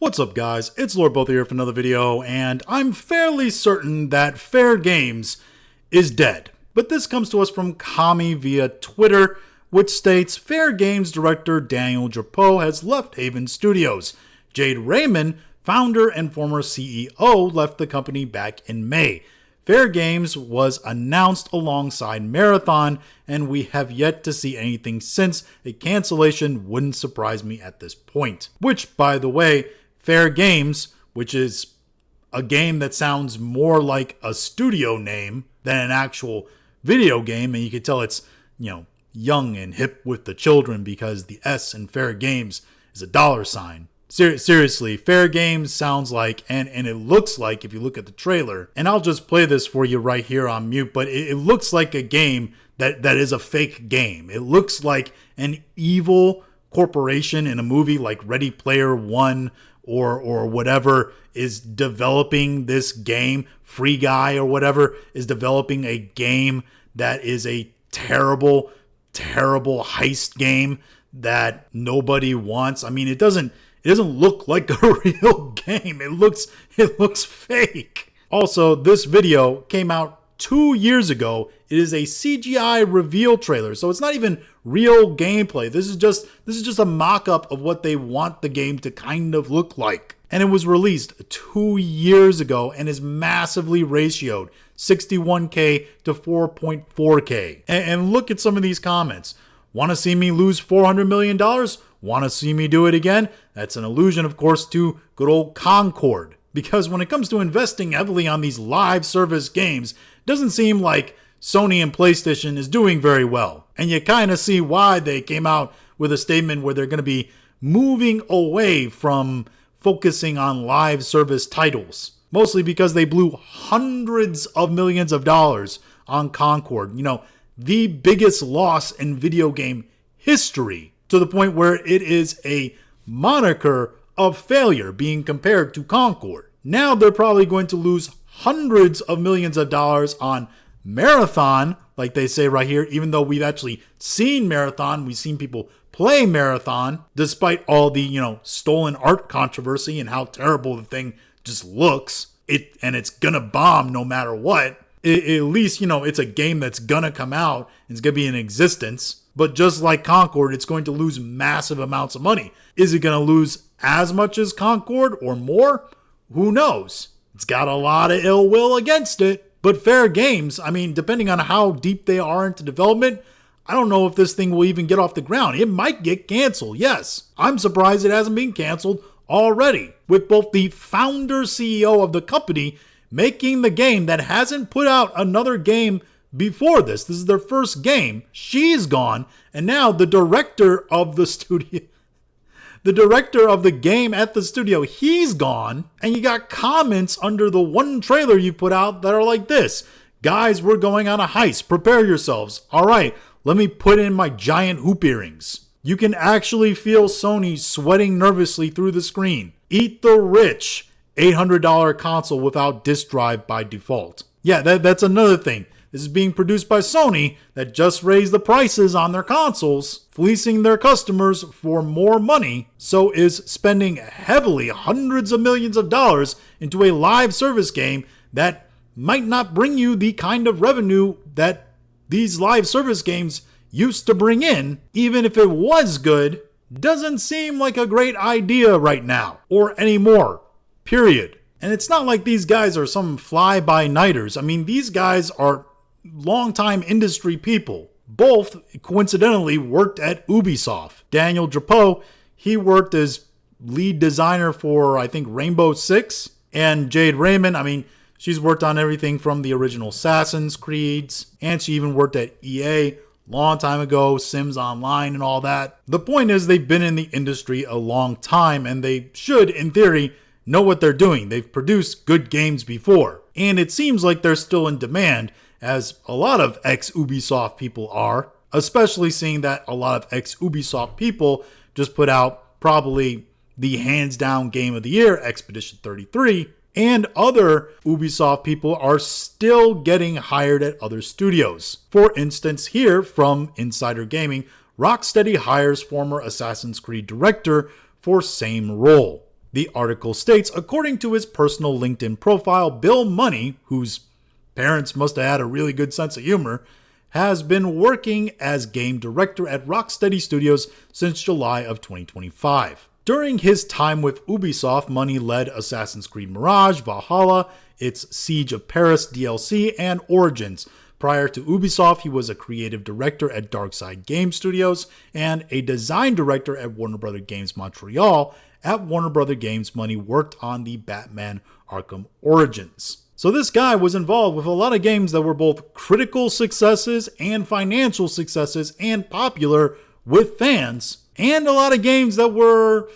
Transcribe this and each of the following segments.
What's up guys, it's Lord Both here for another video, and I'm fairly certain that Fairgames is dead. But this comes to us from Kami via Twitter, which states Fairgames director Daniel Drapeau has left Haven Studios. Jade Raymond, founder and former CEO, left the company back in May. Fairgames was announced alongside Marathon, and we have yet to see anything since. A cancellation wouldn't surprise me at this point. Which, by the way, Fairgames, which is a game that sounds more like a studio name than an actual video game, and you can tell it's, young and hip with the children because the S in Fairgames is a $sign. Seriously, Fairgames sounds like, and it looks like, if you look at the trailer, and I'll just play this for you right here on mute, but it looks like a game that is a fake game. It looks like an evil corporation in a movie like Ready Player One or whatever is developing this game. Free Guy or whatever is developing a game that is a terrible, terrible heist game that nobody wants. I mean, it doesn't look like a real game. It looks fake. Also, this video came out 2 years ago. It is a CGI reveal trailer, so it's not even real gameplay. This is just a mock-up of what they want the game to kind of look like. And it was released 2 years ago and is massively ratioed, 61K to 4.4K. And look at some of these comments. Want to see me lose $400 million? Want to see me do it again? That's an allusion, of course, to good old Concord. Because when it comes to investing heavily on these live service games, it doesn't seem like Sony and PlayStation is doing very well. And you kind of see why they came out with a statement where they're going to be moving away from focusing on live service titles. Mostly because they blew hundreds of millions of dollars on Concord. The biggest loss in video game history, to the point where it is a moniker of failure being compared to Concord. Now they're probably going to lose hundreds of millions of dollars on Marathon, like they say right here, even though we've actually seen Marathon, we've seen people play Marathon, despite all the, stolen art controversy and how terrible the thing just looks. And it's gonna bomb no matter what. At least, it's a game that's gonna come out. It's gonna be in existence. But just like Concord, it's going to lose massive amounts of money. Is it gonna lose as much as Concord or more? Who knows? It's got a lot of ill will against it. But Fairgames, depending on how deep they are into development, I don't know if this thing will even get off the ground. It might get canceled, yes. I'm surprised it hasn't been canceled already, with both the founder CEO of the company making the game that hasn't put out another game before this. This is their first game. She's gone, and now the director of the studio, the director of the game at the studio, he's gone, and you got comments under the one trailer you put out that are like this. Guys, we're going on a heist. Prepare yourselves. All right, let me put in my giant hoop earrings. You can actually feel Sony sweating nervously through the screen. Eat the rich $800 console without disk drive by default. Yeah, that's another thing. This is being produced by Sony that just raised the prices on their consoles, fleecing their customers for more money, so is spending heavily hundreds of millions of dollars into a live service game that might not bring you the kind of revenue that these live service games used to bring in. Even if it was good, doesn't seem like a great idea right now, or anymore, period. And it's not like these guys are some fly-by-nighters. These guys are longtime industry people. Both, coincidentally, worked at Ubisoft. Daniel Drapeau, he worked as lead designer for, I think, Rainbow Six. And Jade Raymond, she's worked on everything from the original Assassin's Creeds, and she even worked at EA long time ago, Sims Online and all that. The point is they've been in the industry a long time, and they should, in theory, know what they're doing. They've produced good games before, and it seems like they're still in demand, as a lot of ex-Ubisoft people are, especially seeing that a lot of ex-Ubisoft people just put out probably the hands-down game of the year, Expedition 33, and other Ubisoft people are still getting hired at other studios. For instance, here from Insider Gaming, Rocksteady hires former Assassin's Creed director for same role. The article states, according to his personal LinkedIn profile, Bill Money, whose parents must have had a really good sense of humor, has been working as game director at Rocksteady Studios since July of 2025. During his time with Ubisoft, Money led Assassin's Creed Mirage, Valhalla, its Siege of Paris DLC, and Origins. Prior to Ubisoft, he was a creative director at Darkside Game Studios and a design director at Warner Bros. Games Montreal. At Warner Bros. Games, Money worked on the Batman Arkham Origins. So this guy was involved with a lot of games that were both critical successes and financial successes and popular with fans, and a lot of games that were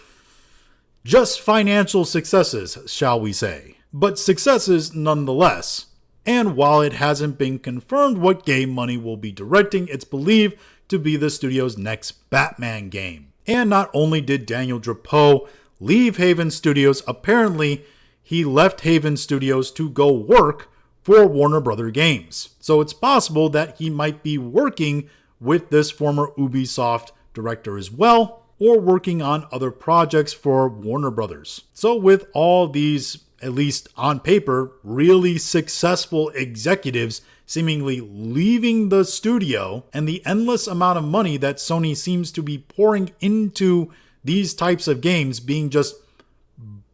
just financial successes, shall we say. But successes nonetheless. And while it hasn't been confirmed what game Money will be directing, it's believed to be the studio's next Batman game. And not only did Daniel Drapeau leave Haven Studios, apparently he left Haven Studios to go work for Warner Bros. Games. So it's possible that he might be working with this former Ubisoft director as well, or working on other projects for Warner Bros. So with all these, at least on paper, really successful executives seemingly leaving the studio, and the endless amount of money that Sony seems to be pouring into these types of games being just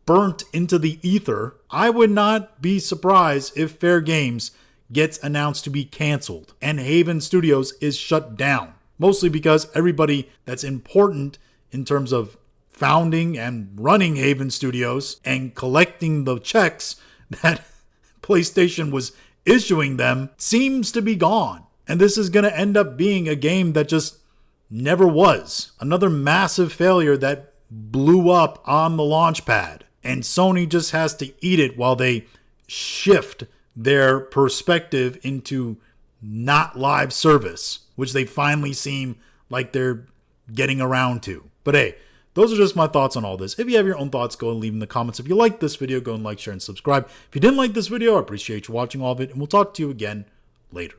burnt into the ether, I would not be surprised if Fairgames gets announced to be canceled and Haven Studios is shut down. Mostly because everybody that's important in terms of founding and running Haven Studios and collecting the checks that PlayStation was issuing them seems to be gone. And this is going to end up being a game that just never was. Another massive failure that blew up on the launch pad. And Sony just has to eat it while they shift their perspective into not live service, which they finally seem like they're getting around to. But hey, those are just my thoughts on all this. If you have your own thoughts, go and leave them in the comments. If you liked this video, go and like, share, and subscribe. If you didn't like this video, I appreciate you watching all of it, and we'll talk to you again later.